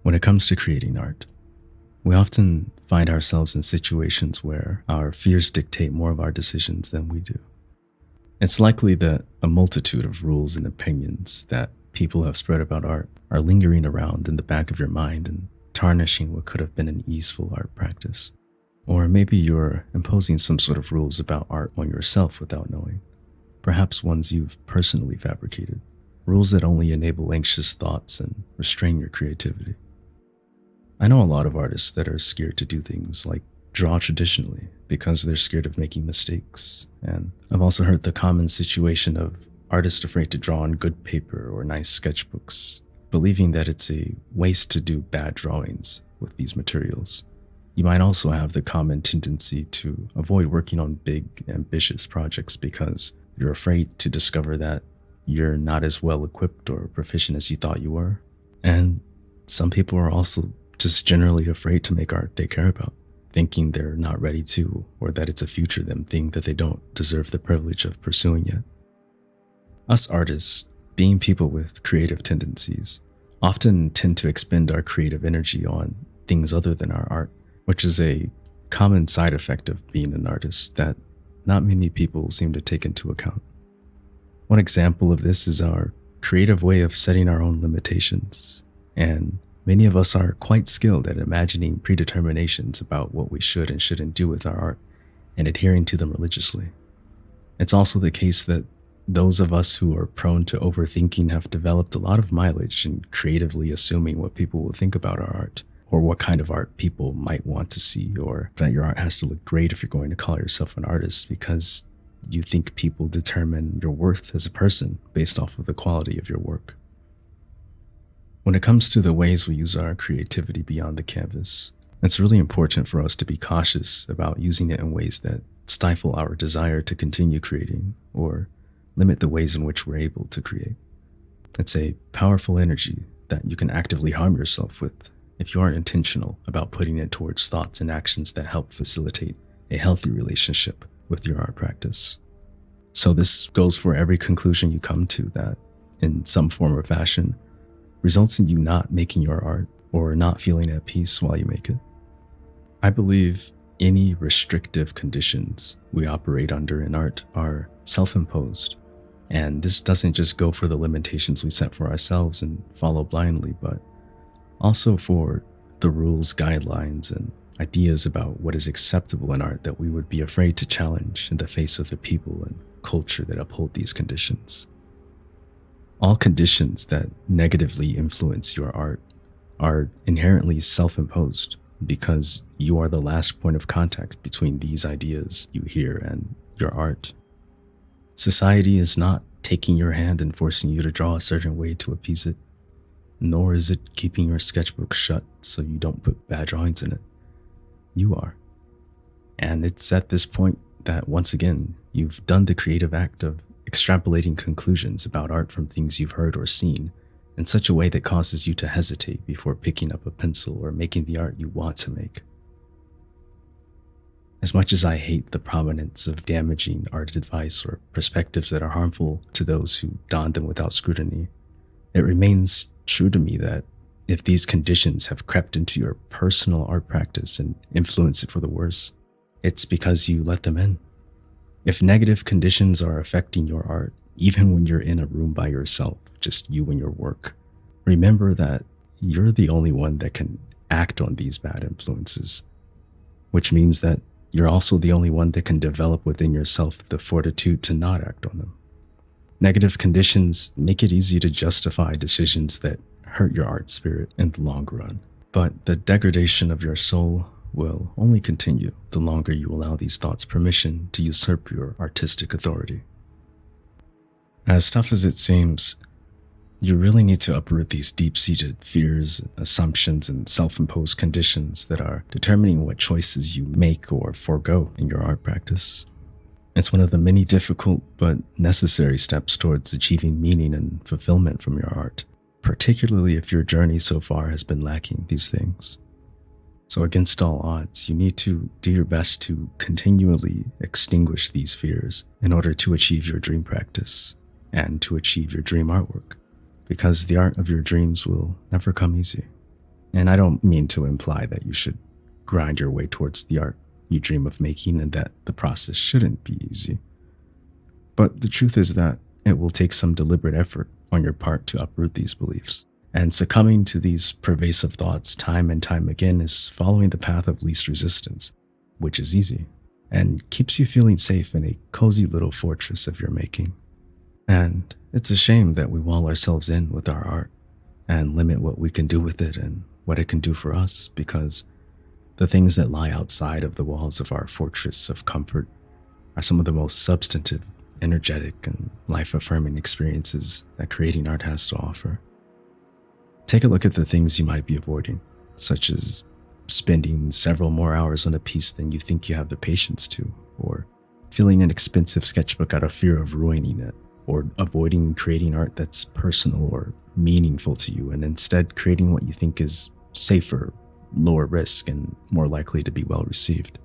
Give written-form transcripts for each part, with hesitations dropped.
When it comes to creating art, we often find ourselves in situations where our fears dictate more of our decisions than we do. It's likely that a multitude of rules and opinions that people have spread about art are lingering around in the back of your mind and tarnishing what could have been an easeful art practice. Or maybe you're imposing some sort of rules about art on yourself without knowing, perhaps ones you've personally fabricated, rules that only enable anxious thoughts and restrain your creativity. I know a lot of artists that are scared to do things like draw traditionally because they're scared of making mistakes. And I've also heard the common situation of artists afraid to draw on good paper or nice sketchbooks, believing that it's a waste to do bad drawings with these materials. You might also have the common tendency to avoid working on big, ambitious projects because you're afraid to discover that you're not as well equipped or proficient as you thought you were. And some people are also just generally afraid to make art they care about, thinking they're not ready to, or that it's a future them thing that they don't deserve the privilege of pursuing yet. Us artists, being people with creative tendencies, often tend to expend our creative energy on things other than our art, which is a common side effect of being an artist that not many people seem to take into account. One example of this is our creative way of setting our own limitations, and many of us are quite skilled at imagining predeterminations about what we should and shouldn't do with our art and adhering to them religiously. It's also the case that those of us who are prone to overthinking have developed a lot of mileage in creatively assuming what people will think about our art, or what kind of art people might want to see, or that your art has to look great if you're going to call yourself an artist, because you think people determine your worth as a person based off of the quality of your work. When it comes to the ways we use our creativity beyond the canvas, it's really important for us to be cautious about using it in ways that stifle our desire to continue creating or limit the ways in which we're able to create. It's a powerful energy that you can actively harm yourself with if you aren't intentional about putting it towards thoughts and actions that help facilitate a healthy relationship with your art practice. So this goes for every conclusion you come to that, in some form or fashion, results in you not making your art or not feeling at peace while you make it. I believe any restrictive conditions we operate under in art are self-imposed. And this doesn't just go for the limitations we set for ourselves and follow blindly, but also for the rules, guidelines, and ideas about what is acceptable in art that we would be afraid to challenge in the face of the people and culture that uphold these conditions. All conditions that negatively influence your art are inherently self-imposed because you are the last point of contact between these ideas you hear and your art. Society is not taking your hand and forcing you to draw a certain way to appease it, nor is it keeping your sketchbook shut so you don't put bad drawings in it. You are. And it's at this point that, once again, you've done the creative act of extrapolating conclusions about art from things you've heard or seen in such a way that causes you to hesitate before picking up a pencil or making the art you want to make. As much as I hate the prominence of damaging art advice or perspectives that are harmful to those who don them without scrutiny, it remains true to me that if these conditions have crept into your personal art practice and influenced it for the worse, it's because you let them in. If negative conditions are affecting your art, even when you're in a room by yourself, just you and your work, remember that you're the only one that can act on these bad influences, which means that you're also the only one that can develop within yourself the fortitude to not act on them. Negative conditions make it easy to justify decisions that hurt your art spirit in the long run, but the degradation of your soul will only continue the longer you allow these thoughts permission to usurp your artistic authority. As tough as it seems, you really need to uproot these deep-seated fears, assumptions, and self-imposed conditions that are determining what choices you make or forego in your art practice. It's one of the many difficult but necessary steps towards achieving meaning and fulfillment from your art, particularly if your journey so far has been lacking these things. So against all odds, you need to do your best to continually extinguish these fears in order to achieve your dream practice and to achieve your dream artwork, because the art of your dreams will never come easy. And I don't mean to imply that you should grind your way towards the art you dream of making and that the process shouldn't be easy. But the truth is that it will take some deliberate effort on your part to uproot these beliefs. And succumbing to these pervasive thoughts time and time again is following the path of least resistance, which is easy and keeps you feeling safe in a cozy little fortress of your making. And it's a shame that we wall ourselves in with our art and limit what we can do with it and what it can do for us, because the things that lie outside of the walls of our fortress of comfort are some of the most substantive, energetic, and life-affirming experiences that creating art has to offer. Take a look at the things you might be avoiding, such as spending several more hours on a piece than you think you have the patience to, or filling an expensive sketchbook out of fear of ruining it, or avoiding creating art that's personal or meaningful to you, and instead creating what you think is safer, lower risk, and more likely to be well received.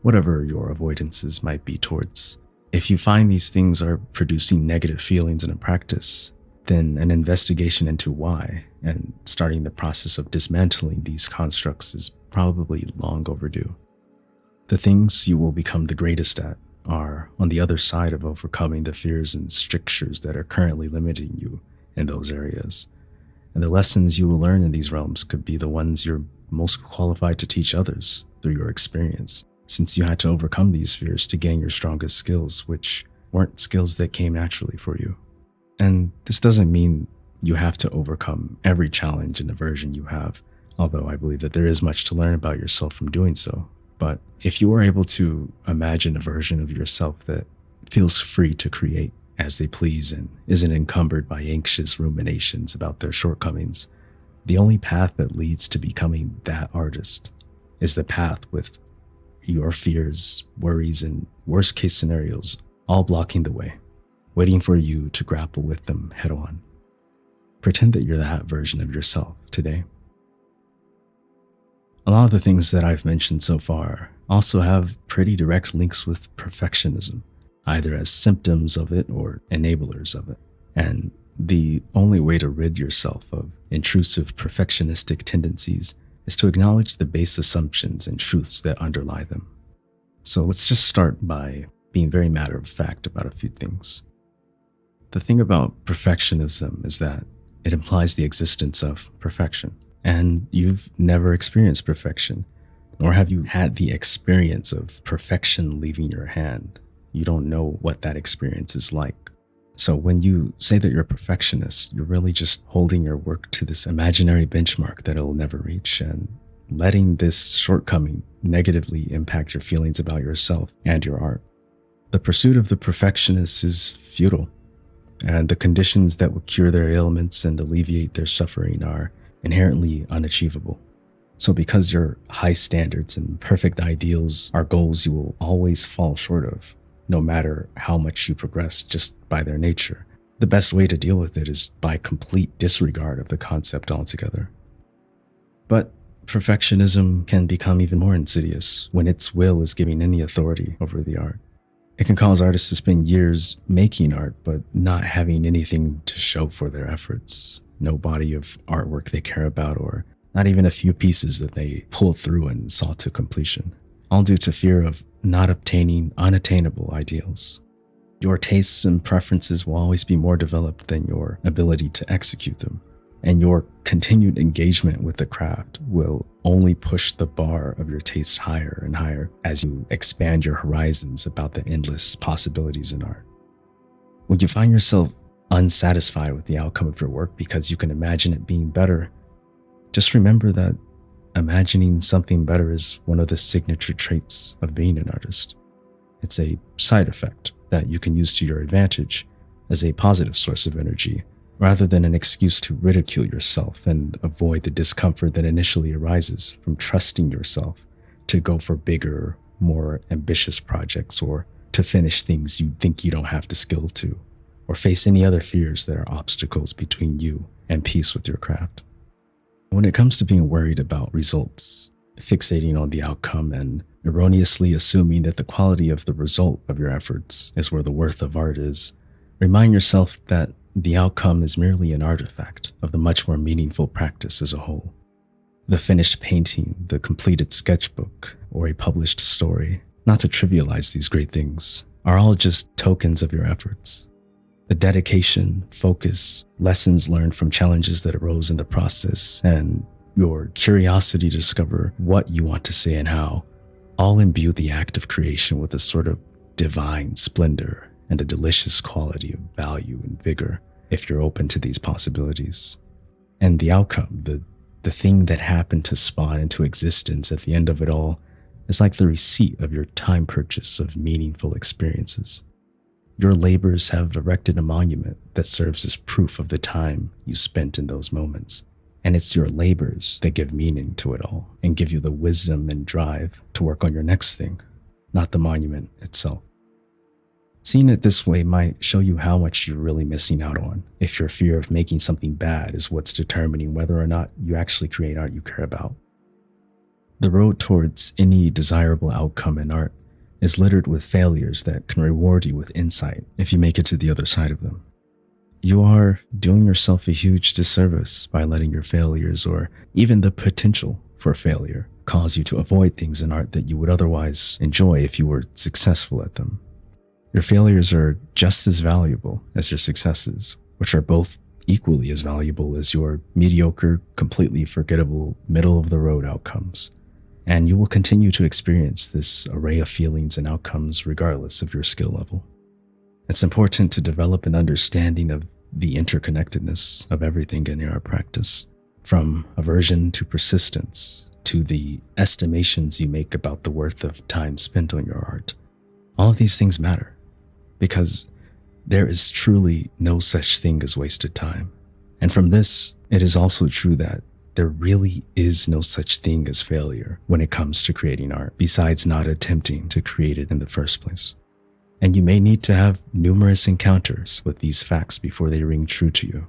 Whatever your avoidances might be towards, if you find these things are producing negative feelings in a practice, then an investigation into why and starting the process of dismantling these constructs is probably long overdue. The things you will become the greatest at are on the other side of overcoming the fears and strictures that are currently limiting you in those areas. And the lessons you will learn in these realms could be the ones you're most qualified to teach others through your experience, since you had to overcome these fears to gain your strongest skills, which weren't skills that came naturally for you. And this doesn't mean you have to overcome every challenge and aversion you have, although I believe that there is much to learn about yourself from doing so. But if you are able to imagine a version of yourself that feels free to create as they please and isn't encumbered by anxious ruminations about their shortcomings, the only path that leads to becoming that artist is the path with your fears, worries, and worst case scenarios all blocking the way, waiting for you to grapple with them head on. Pretend that you're that version of yourself today. A lot of the things that I've mentioned so far also have pretty direct links with perfectionism, either as symptoms of it or enablers of it. And the only way to rid yourself of intrusive perfectionistic tendencies is to acknowledge the base assumptions and truths that underlie them. So let's just start by being very matter of fact about a few things. The thing about perfectionism is that it implies the existence of perfection. And you've never experienced perfection, nor have you had the experience of perfection leaving your hand. You don't know what that experience is like. So when you say that you're a perfectionist, you're really just holding your work to this imaginary benchmark that it'll never reach and letting this shortcoming negatively impact your feelings about yourself and your art. The pursuit of the perfectionist is futile, and the conditions that would cure their ailments and alleviate their suffering are inherently unachievable. So because your high standards and perfect ideals are goals you will always fall short of, no matter how much you progress just by their nature, the best way to deal with it is by complete disregard of the concept altogether. But perfectionism can become even more insidious when its will is giving any authority over the art. It can cause artists to spend years making art, but not having anything to show for their efforts. No body of artwork they care about, or not even a few pieces that they pulled through and saw to completion, all due to fear of not obtaining unattainable ideals. Your tastes and preferences will always be more developed than your ability to execute them, and your continued engagement with the craft will only push the bar of your tastes higher and higher as you expand your horizons about the endless possibilities in art. When you find yourself unsatisfied with the outcome of your work because you can imagine it being better, just remember that imagining something better is one of the signature traits of being an artist. It's a side effect that you can use to your advantage as a positive source of energy, rather than an excuse to ridicule yourself and avoid the discomfort that initially arises from trusting yourself to go for bigger, more ambitious projects, or to finish things you think you don't have the skill to, or face any other fears that are obstacles between you and peace with your craft. When it comes to being worried about results, fixating on the outcome and erroneously assuming that the quality of the result of your efforts is where the worth of art is, remind yourself that the outcome is merely an artifact of the much more meaningful practice as a whole. The finished painting, the completed sketchbook, or a published story, not to trivialize these great things, are all just tokens of your efforts. The dedication, focus, lessons learned from challenges that arose in the process, and your curiosity to discover what you want to say and how, all imbue the act of creation with a sort of divine splendor and a delicious quality of value and vigor if you're open to these possibilities. And the outcome, the thing that happened to spawn into existence at the end of it all, is like the receipt of your time purchase of meaningful experiences. Your labors have erected a monument that serves as proof of the time you spent in those moments. And it's your labors that give meaning to it all and give you the wisdom and drive to work on your next thing, not the monument itself. Seeing it this way might show you how much you're really missing out on if your fear of making something bad is what's determining whether or not you actually create art you care about. The road towards any desirable outcome in art is littered with failures that can reward you with insight if you make it to the other side of them. You are doing yourself a huge disservice by letting your failures, or even the potential for failure, cause you to avoid things in art that you would otherwise enjoy if you were successful at them. Your failures are just as valuable as your successes, which are both equally as valuable as your mediocre, completely forgettable, middle-of-the-road outcomes. And you will continue to experience this array of feelings and outcomes regardless of your skill level. It's important to develop an understanding of the interconnectedness of everything in your art practice, from aversion to persistence, to the estimations you make about the worth of time spent on your art. All of these things matter, because there is truly no such thing as wasted time. And from this, it is also true that there really is no such thing as failure when it comes to creating art, besides not attempting to create it in the first place. And you may need to have numerous encounters with these facts before they ring true to you.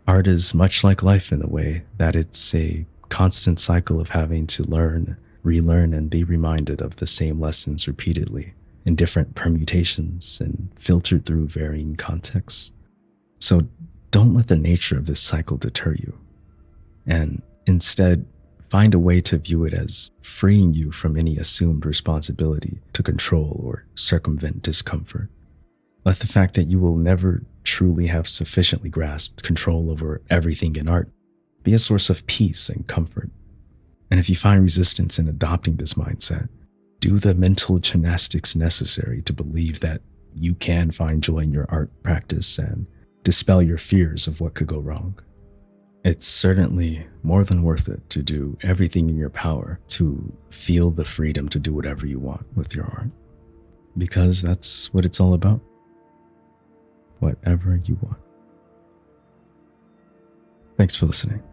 Art is much like life in a way that it's a constant cycle of having to learn, relearn, and be reminded of the same lessons repeatedly in different permutations and filtered through varying contexts. So don't let the nature of this cycle deter you, and instead find a way to view it as freeing you from any assumed responsibility to control or circumvent discomfort. Let the fact that you will never truly have sufficiently grasped control over everything in art be a source of peace and comfort. And if you find resistance in adopting this mindset, do the mental gymnastics necessary to believe that you can find joy in your art practice and dispel your fears of what could go wrong. It's certainly more than worth it to do everything in your power to feel the freedom to do whatever you want with your art, because that's what it's all about. Whatever you want. Thanks for listening.